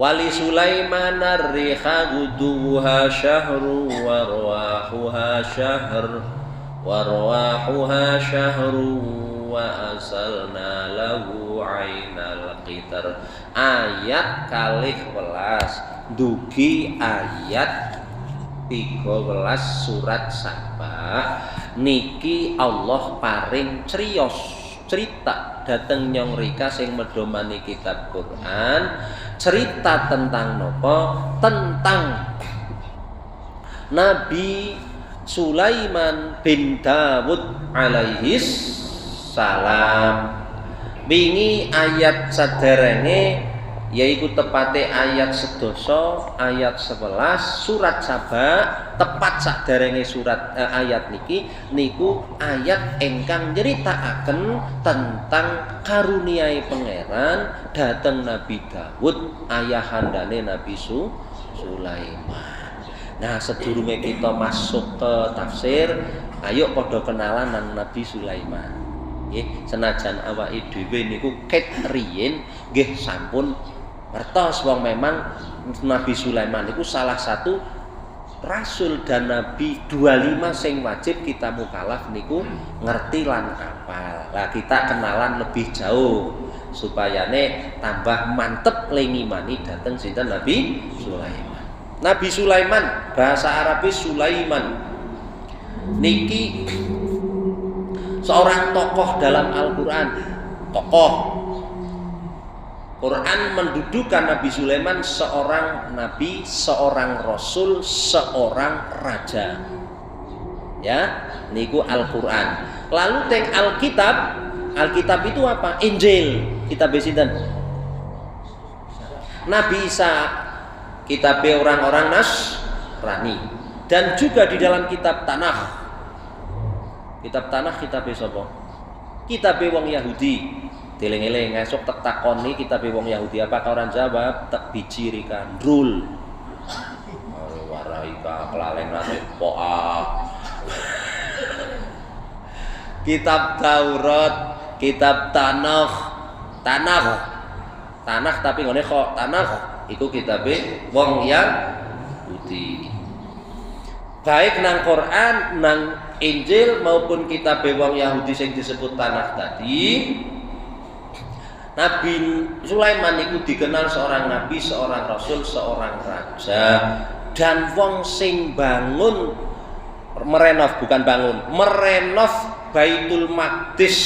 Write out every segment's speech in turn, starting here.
Wali Sulaiman ar-riha guduha syahru warwahuha syahru wa asalna lahu ainal qitar. Ayat kalih welas dugi ayat 13 surat Saba niki Allah paring criyos cerita dateng nyong rika sing medomani kitab Quran. Cerita tentang nopo? Tentang Nabi Sulaiman bin Dawud alaihis salam. Wingi ayat saderenge yaiku tepate ayat sedoso ayat 11 surat Saba, tepat saderenge surat ayat niki niku ayat ingkang nyeritakaken tentang karuniai pangeran dhateng Nabi Dawud ayahandane Nabi Sulaiman. Nah, sedurunge kita masuk ke tafsir, ayo padha kenalan nang Nabi Sulaiman. Nggih, senajan awake dhewe niku ket riyin nggih sampun ngertos wong memang Nabi Sulaiman itu salah satu rasul dan nabi 25 sing wajib kita mukallaf niku ngerti lan apal. Lah kita kenalan lebih jauh supayane tambah mantep lengimani dateng sinten Nabi Sulaiman. Nabi Sulaiman bahasa Arabnya Sulaiman niki seorang tokoh dalam Al-Qur'an. Tokoh Quran mendudukan Nabi Sulaiman seorang nabi, seorang rasul, seorang raja. Ya, niku Al-Qur'an. Lalu teng Alkitab, Alkitab itu apa? Injil. Kitab sinten? Nabi Isa. Kitab orang-orang Nasrani. Dan juga di dalam kitab Tanakh. Kitab Tanakh kitab sapa? Kitab wong Yahudi. Eling-eling esuk tak takoni kitab wong Yahudi apa orang jawab tak biji rika drul. Warai ka kelalengane poa. Kitab Taurat, kitab Tanakh tapi ngene kok Tanakh iku kitabe wong Yahudi. Baik nang Quran, nang Injil maupun kitab wong Yahudi sing disebut Tanakh tadi, Nabi Sulaiman itu dikenal seorang nabi, seorang rasul, seorang raja, dan wong sing bangun merenov Baitul Maqdis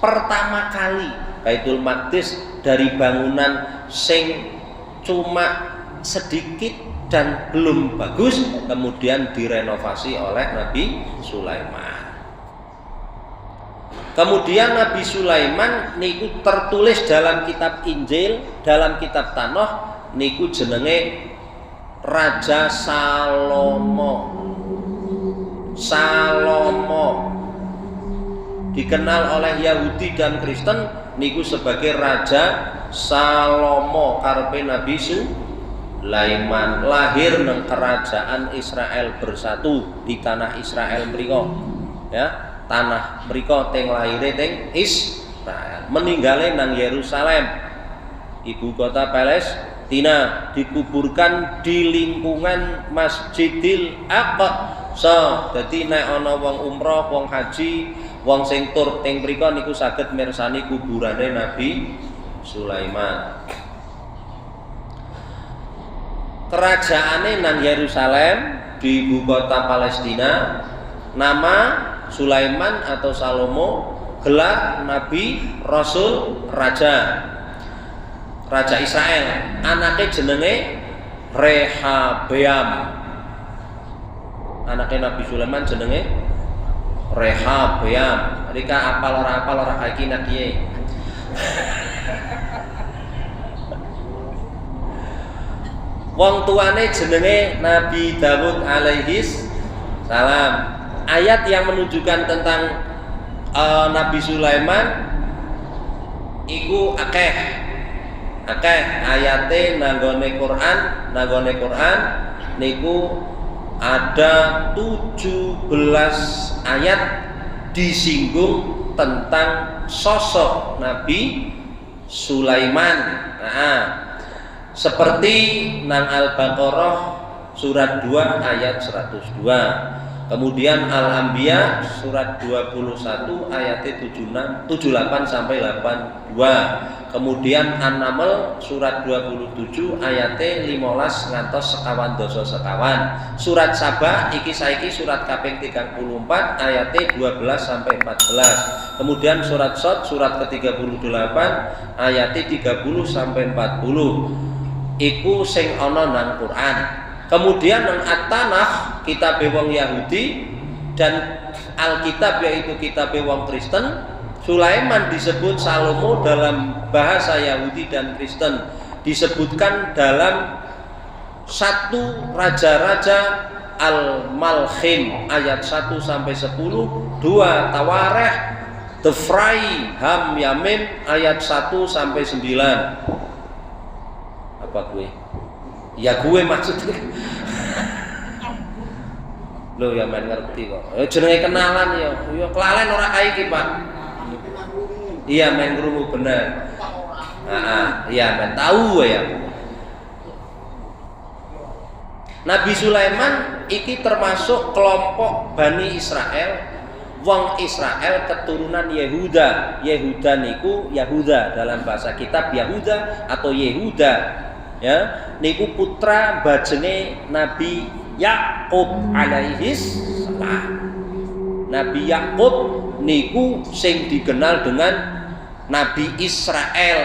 pertama kali. Baitul Maqdis dari bangunan sing cuma sedikit dan belum bagus kemudian direnovasi oleh Nabi Sulaiman. Kemudian Nabi Sulaiman niku tertulis dalam kitab Injil, dalam kitab Tanakh niku jenenge Raja Salomo. Dikenal oleh Yahudi dan Kristen niku sebagai Raja Salomo karepe Nabi Sulaiman lahir nang kerajaan Israel bersatu di tanah Israel mriko. Ya. Tanah mriko teng lahire teng Israel, meninggalnya nang Yerusalem, ibu kota Palestina, dikuburkan di lingkungan Masjidil Aqsa. Dadi nek ana wong umroh, wong haji, wong sing tur teng mriko niku saged mirsani kuburane Nabi Sulaiman. Kerajaane nang Yerusalem di ibu kota Palestina. Nama Sulaiman atau Salomo, gelar Nabi, Rasul, Raja Israel. Anaknya jenenge Rehabeam. Anaknya Nabi Sulaiman jenenge Rehabeam. Rika apal ora kaki nakiye. Wong tuane jenenge Nabi Dawud alaihis salam. Ayat yang menunjukkan tentang Nabi Sulaiman iku akeh ayate nanggone Quran niku ada 17 ayat disinggung tentang sosok Nabi Sulaiman. Nah, Seperti nang Al-Baqarah surat 2 ayat 102. Kemudian Al-Anbiya surat 21 ayat 78 sampai 82. Kemudian An-Naml surat 27 ayat 15 ngantos sekawan doso sekawan. Surat Saba iki saiki surat kaping 34 ayat 12 sampai 14. Kemudian surat Shad surat ke-38 ayat 30 sampai 40. Iku sing ana nang Quran. Kemudian nang At-Tanakh kitab wong Yahudi dan Alkitab yaitu kitab wong Kristen, Sulaiman disebut Salomo dalam bahasa Yahudi dan Kristen, disebutkan dalam satu raja-raja Al-Malkhim ayat 1 sampai 10, 2 Tawarikh, Tefrai, Ham, Yamim ayat 1 sampai 9. Apa gue? Ya gue maksudnya. Lo ya main ngerti kok. Jenenge kenalan ya. Ya kelalen ora kae iki, Pak. Iya main krungu bener. Iya main tahu ya. Nabi Sulaiman iki termasuk kelompok Bani Israel. Wong Israel keturunan Yehuda. Yehuda niku Yahuda dalam bahasa kitab Yahuda atau Yehuda. Ya, niku putra bajene Nabi Yakub alaihis salam. Nabi Yakub niku sing dikenal dengan Nabi Israel.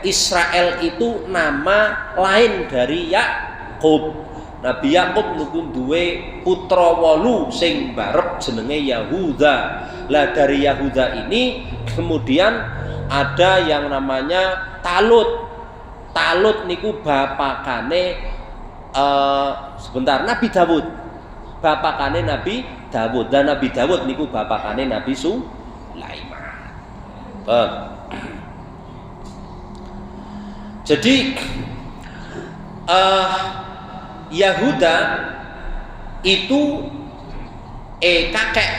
Israel itu nama lain dari Yakub. Nabi Yakub niku duwe putra 8 sing barep jenenge Yahuda. Lah dari Yahuda ini kemudian ada yang namanya Talut. Talut niku bapakane Nabi Dawud. Bapakane Nabi Dawud dan Nabi Dawud niku bapakane Nabi Sulaiman. Jadi Yahuda itu kakek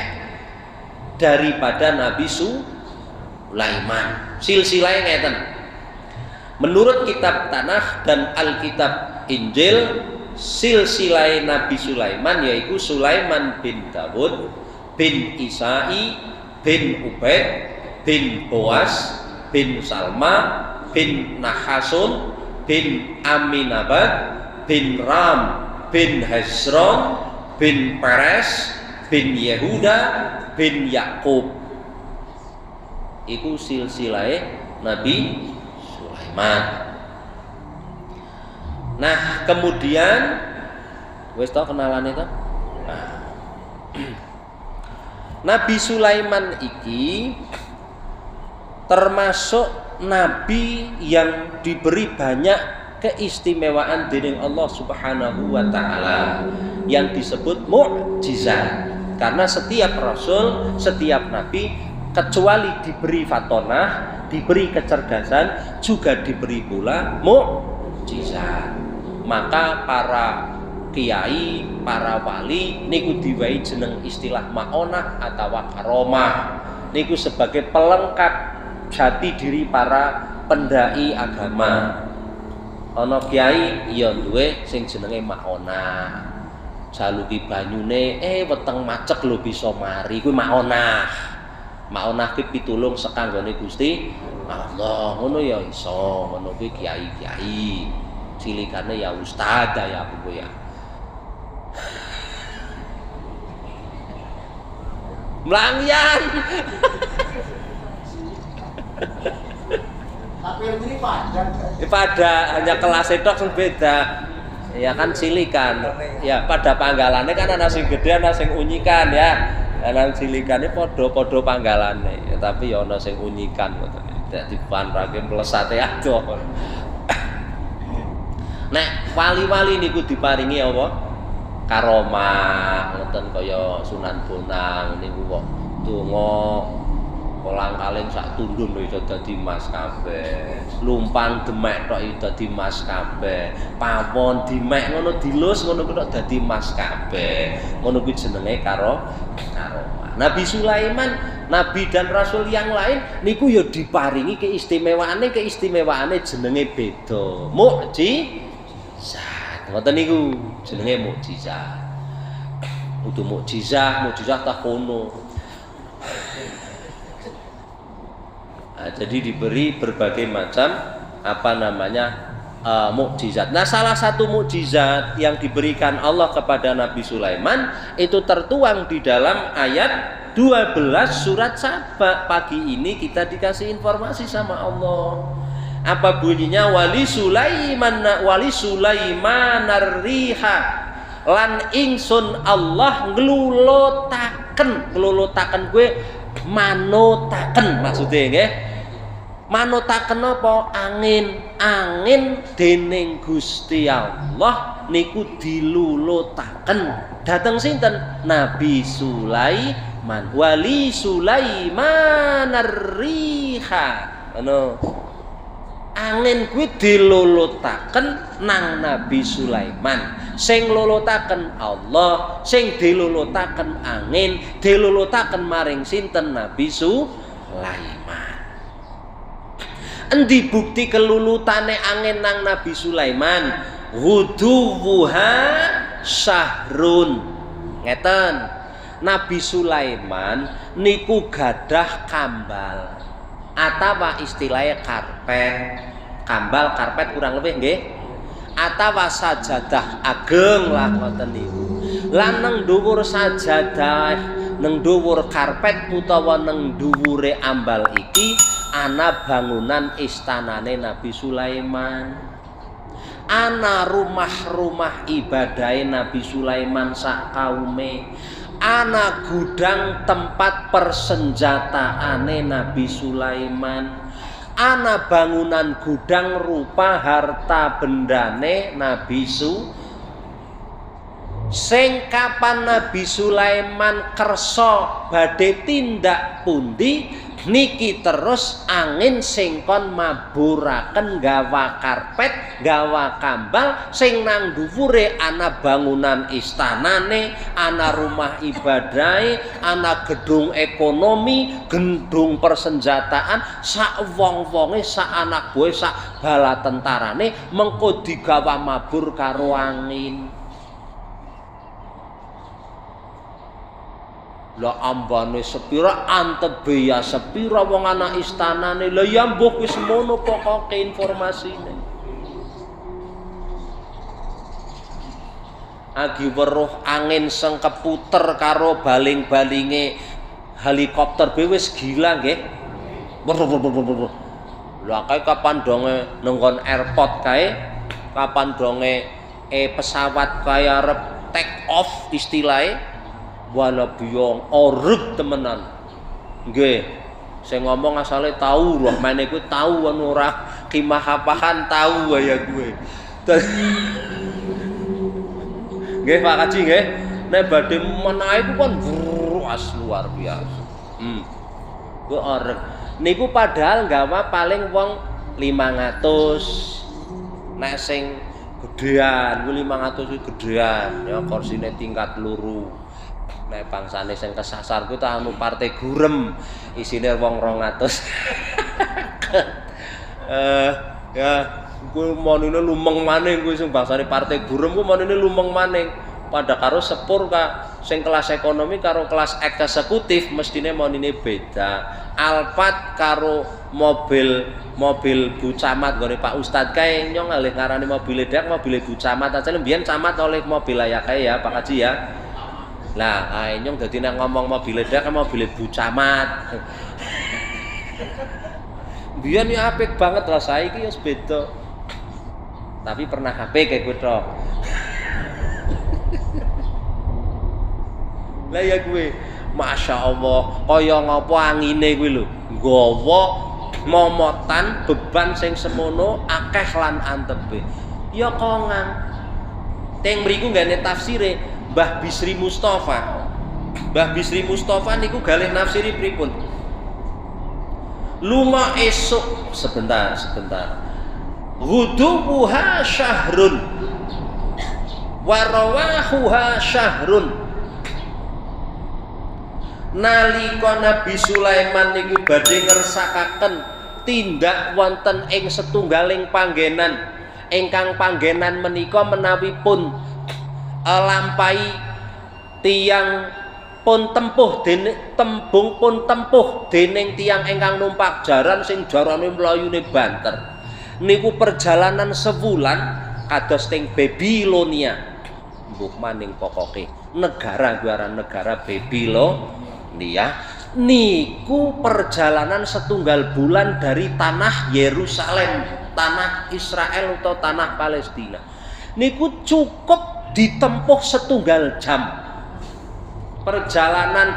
daripada Nabi Sulaiman. Silsilahnya ngeten. Menurut kitab Tanakh dan Alkitab Injil, silsilah Nabi Sulaiman yaitu Sulaiman bin Dawud bin Isai bin Ubaid bin Boas bin Salma bin Nahasun bin Aminabad bin Ram bin Hezron bin Peres bin Yehuda bin Yakub. Iku silsilah Nabi Nah, kemudian wis tau kenalan itu. Nabi Sulaiman iki termasuk nabi yang diberi banyak keistimewaan dening Allah Subhanahu wa taala yang disebut mukjizat. Karena setiap rasul, setiap nabi kecuali diberi fatonah, diberi kecerdasan, juga diberi pula mukjizat. Maka para kiai, para wali niku diwai jeneng istilah maonah atau karomah. Niku sebagai pelengkap jati diri para pendai agama. Ana kiai ya duwe sing jenenge maonah. Jaluki banyune weteng macek lho bisa mari kuwi maonah. Maonah ki pitulung sekanggone Gusti Allah. Ngono ya iso, ngono kuwi kiai-kiai. Cilikane ya ustaz ya Bu ya. Mlangyan. Tapi ini pada hanya kelas tok sing beda. Ya kan cilikan. Ya pada panggalane kan ana sing gedhe ana sing unyikan ya. Ana cilikane padha-padha panggalane, ya, tapi ya ana sing unyikan ngoten. Dadi panrake mlesate adoh. Nek wali-wali niku diparingi apa? Karomah, ngoten kaya Sunan Bonang niku kok donga kolang-kaling sak tundun lho iso dadi mas kabeh. Lumpan demek tok iso dadi mas kabeh. Pawon dimek ngono dilus ngono kuwi tok dadi mas kabeh. Ngono kuwi jenenge karomah. Nabi Sulaiman nabi dan rasul yang lain niku ya diparingi keistimewaane jenenge beda. Mukjizat. Ngoten niku jenenge mukjizat. Kudu mukjizat tak kono. Nah, jadi diberi berbagai macam mukjizat. Nah, salah satu mukjizat yang diberikan Allah kepada Nabi Sulaiman itu tertuang di dalam ayat 12 surat Saba. Pagi ini kita dikasih informasi sama Allah. Apa bunyinya? Wali Sulaiman ar-riha lan ingsun Allah nglulutaken gue manutaken maksudnya nggih. Manutaken apa? Angin dening Gusti Allah niku dilulutaken dhateng sinten? Nabi Sulaiman. Wali Sulaiman ar-riha. Angin kuwi dilulutaken nang Nabi Sulaiman. Sing lulutaken Allah, sing dilulutaken angin, dilulutaken maring sinten? Nabi Sulaiman. Endi bukti kelulutane angin nang Nabi Sulaiman? Ghuduwuha syahrun. Ngeten. Nabi Sulaiman niku gadah kambal. Atawa istilahnya karpet. Kambal karpet kurang lebih nggih. Atawa sajadah ageng lah ngoten niku. Lan nang dhuwur sajadah, nang dhuwur karpet utawa nang dhuwure ambal iki ana bangunan istanane Nabi Sulaiman. Ana rumah-rumah ibadahe Nabi Sulaiman sak kaume. Ana gudang tempat persenjataane Nabi Sulaiman. Ana bangunan gudang rupa harta bendane Nabi Sing kapan Nabi Sulaiman kersa badhe tindak pundi niki terus angin sing kon maburaken gawa karpet, gawa kambal sing nang dhuwure ana bangunan istanane, ana rumah ibadahe, ana gedung ekonomi, gedung persenjataan, sak wong-wonge, sak anak buah, sak bala tentarane mengko digawa mabur karo angin. Lah ambane sepira antebe ya sepira wong anak istanane. Lah ya mbok wis mono pokoke informasine. Agi weruh angin sing keputer karo baling-balinge helikopter wis gila nggih. Lah kae kapan donge nenggon airport kae, kapan donge pesawat kae arep take off istilahnya. Wala biyong oreg temenan. Nggih. Sing ngomong asale tahu roh mene kuwi tahu anu ora kimahapahan tahu ya gue. Nggih Pak Kaji nggih. Nek badhe menae ku kon as luar biasa. Ku oreg. Niku padahal gawa paling wong 500. Nek sing gedean ku 500 ku gedean ya kursine tingkat loro. Nek bangsane sing kesasar ku ta anu partai gurem isine wong 200. Ya ku monine lumeng maning ku sing bangsane partai gurem ku monine lumeng maning. Pada karo sepur ka sing kelas ekonomi karo kelas eksekutif mestine monine beda. Alphard karo mobil Bu Camat gone Pak Ustad kae nyong alih ngarani mobil dak mobil Bu Camat aja mbiyen camat oleh mobil layak kae ya Pak Haji ya. Lah, nyong dadi nek ngomong mobil dak kan mobil Bu Camat. Biyen ya apik banget lah saiki ya beda. Tapi pernah apik kayak gue tok. Lah ya gue, Masya Allah, kaya ngapa angine kuwi lho, nggawa momotan beban sing semono akeh lan antebe. Ya kongang. Teng mriku nggane tafsire Mbah Bisri Mustafa. Mbah Bisri Mustafa niku galih nafsiri pripun? Lunga esuk sebentar. Ghuduha syahrun wa rawahuha syahrun. Nalika Nabi Sulaiman niku badhe ngersakaken tindak wonten ing setunggaling panggenan ingkang panggenan menika menawi pun lampahi tiyang pun tempuh dening tiyang ingkang numpak jaran sing jarane mlayune banter niku perjalanan sebulan kados teng Babilonia mbuh maning pokoke negara Babilonia niku perjalanan setunggal bulan dari tanah Yerusalem, tanah Israel atau tanah Palestina niku cukup ditempuh setunggal jam. Perjalanan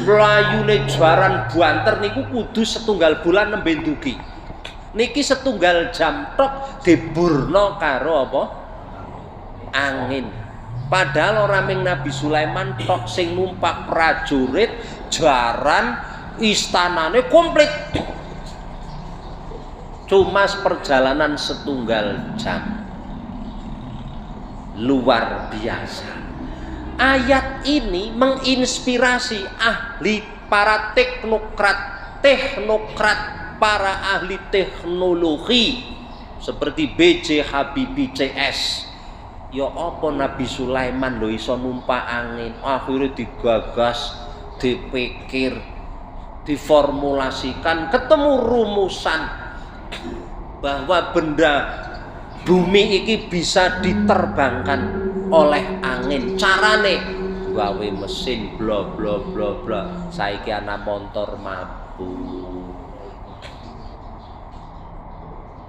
mlayune jaran banter niku kudu setunggal bulan nembe ndugi. Niki setunggal jam tok diburna karo apa? Angin. Padahal ora mung Nabi Sulaiman tok sing numpak prajurit, jaran, istanane komplit. Cuma perjalanan setunggal jam. Luar biasa. Ayat ini menginspirasi ahli para teknokrat, para ahli teknologi seperti B.J. Habibie CS. Ya apa Nabi Sulaiman lho iso numpak angin, akhirnya digagas, dipikir, diformulasikan, ketemu rumusan bahwa benda bumi iki bisa diterbangkan oleh angin. Carane gawe mesin bla bla bla bla. Saiki ana motor mampu.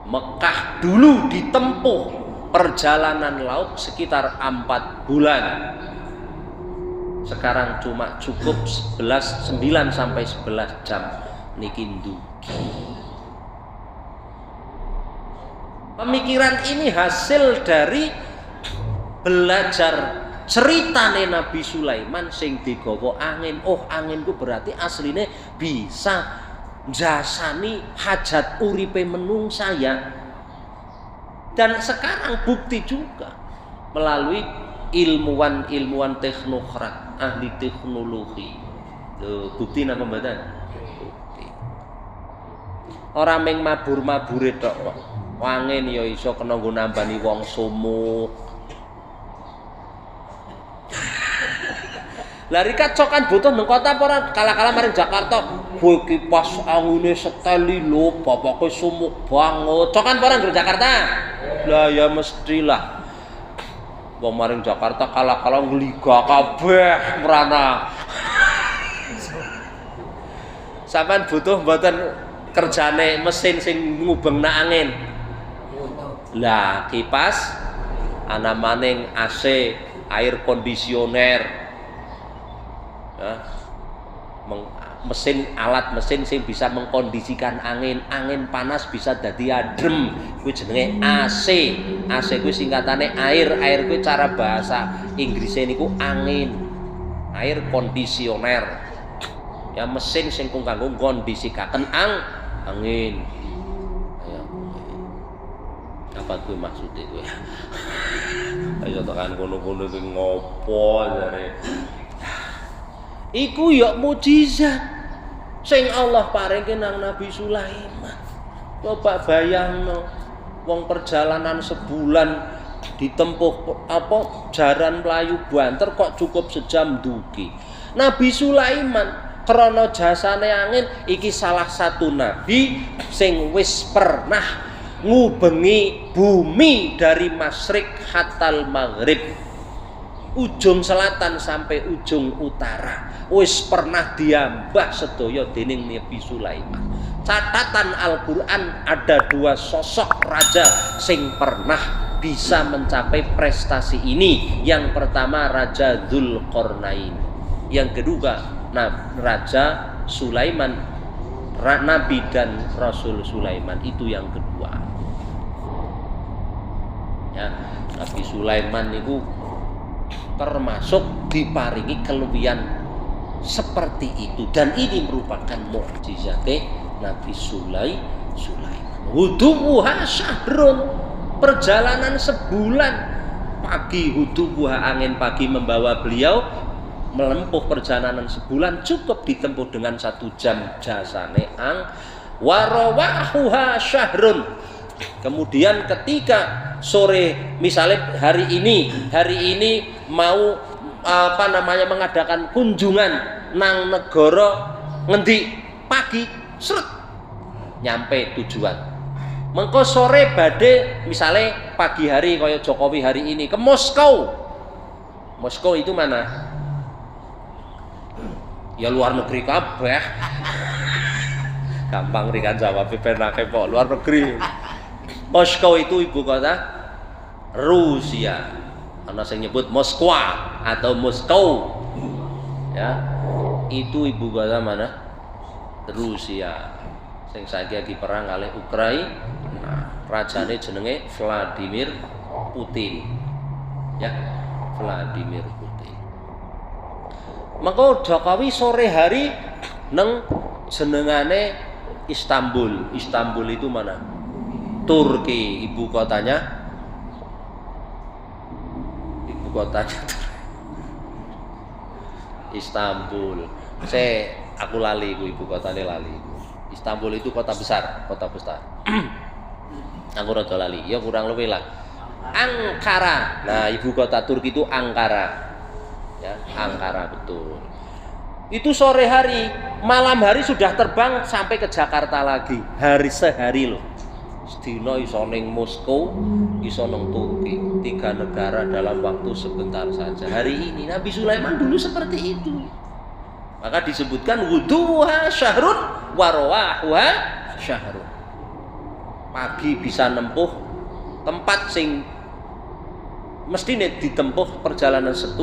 Mekah dulu ditempuh perjalanan laut sekitar 4 bulan. Sekarang cuma cukup 9 sampai 11 jam niki ndugi. Pemikiran ini hasil dari belajar ceritane Nabi Sulaiman sing digawa angin. Oh, angin ku berarti asline bisa njasani hajat uripe menungsa ya. Dan sekarang bukti juga melalui ilmuwan teknokrat, ahli teknologi. Bukti napa mboten? Bukti. Ora mung mabur-mabure tok kok. Angin ya iso kena nggo nambani wong sumuk. Lari kacokan butuh nang kota apa ora kala-kala maring Jakarta. Kowe iki pas angine seteli lho, bapake sumuk banget. Cokan apa ora Jakarta? Lah ya mestilah. Wong maring Jakarta kala-kala ngliga kabeh merana. Sampeyan butuh mboten kerjane mesin sing ngubengna angin. Lah kipas ana maning AC, air kondisioner. Ya. Alat mesin sing bisa mengkondisikan angin panas bisa dadi adem, kuwi jenenge AC. AC kuwi singkatane air kuwi cara bahasa Inggrise niku angin, air kondisioner. Ya mesin sing kanggo kondisikaken angin. Ayo. Apa kuwi maksudnya kuwi? Ayo tekan kono-kono iki ngopo jare. Iku ya mukjizat sing Allah paringke nang Nabi Sulaiman. Coba bayangno wong perjalanan sebulan ditempuh jaran mlayu banter kok cukup sejam dugi. Nabi Sulaiman krana jasane angin iki salah satu nabi sing wis pernah ngubengi bumi dari masyrik hatal maghrib, ujung selatan sampai ujung utara, wis pernah diambah sedaya dening Nabi Sulaiman. Catatan Al-Quran ada 2 sosok raja sing pernah bisa mencapai prestasi ini. Yang pertama Raja Dzulqarnain, yang kedua Raja Sulaiman, Nabi dan Rasul Sulaiman, itu yang kedua. Ya, Nabi Sulaiman itu termasuk diparingi kelebihan seperti itu, dan ini merupakan mukjizat Nabi Sulaiman. Hudubuha syahrun, perjalanan sebulan. Pagi hudubuha, angin pagi membawa beliau menempuh perjalanan sebulan cukup ditempuh dengan 1 jam jasane warawahuha syahrun. Kemudian ketika sore, misalnya hari ini mau mengadakan kunjungan nang negara ngendi, pagi seret nyampe tujuan. Mengko sore badhe misalnya pagi hari kaya Jokowi hari ini ke Moskow. Moskow itu mana? Ya luar negeri kabeh. Gampang rikan jawab penake kok luar negeri. Moskow itu ibu kota Rusia. Ana sing nyebut Moskwa atau Moskow. Ya. Itu ibu kota mana? Rusia. Sing saiki lagi perang kalih Ukraina. Nah, rajane jenenge Vladimir Putin. Ya, Vladimir Putin. Maka Jokowi sore hari neng jenengane Istanbul. Istanbul itu mana? Turki, ibu kotanya Istanbul. Aku lali ibu kotane lali. Istanbul itu kota besar. Aku rada lali. Ya kurang lebih lah. Ankara. Nah, ibu kota Turki itu Ankara. Ya, Ankara betul. Itu sore hari, malam hari sudah terbang sampai ke Jakarta lagi. Sehari loh. Sedina iso ning Moskow, iso ning Turki, 3 negara dalam waktu sebentar saja. Hari ini Nabi Sulaiman dulu seperti itu. Maka disebutkan wuduha syahrun warawahuha syahrun. Pagi bisa nempuh tempat sing mestine ditempuh perjalanan 1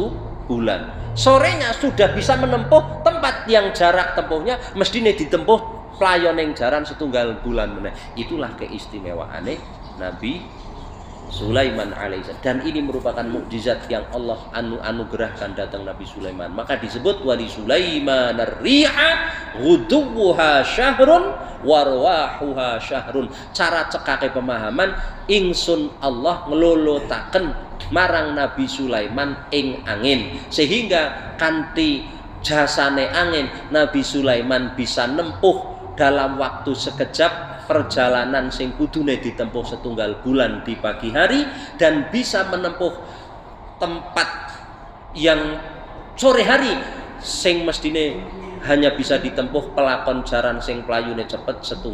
bulan. Sorenya sudah bisa menempuh tempat yang jarak tempuhnya mestine ditempuh playon yang jaran 1 bulan meneh. Itulah keistimewaane Nabi Sulaiman alaihissalam. Dan ini merupakan mukjizat yang Allah anugerahkan datang Nabi Sulaiman. Maka disebut wali Sulaiman ar-riha ghuduwuha syahrun warwahuha syahrun. Cara cekake pemahaman ingsun Allah ngelolotaken marang Nabi Sulaiman ing angin, sehingga kanthi jasane angin Nabi Sulaiman bisa nempuh dalam waktu sekejap perjalanan sing kudune ditempuh 1 bulan di pagi hari, dan bisa menempuh tempat yang sore hari sing mestine hanya bisa ditempuh pelakon jaran sing playune cepet 1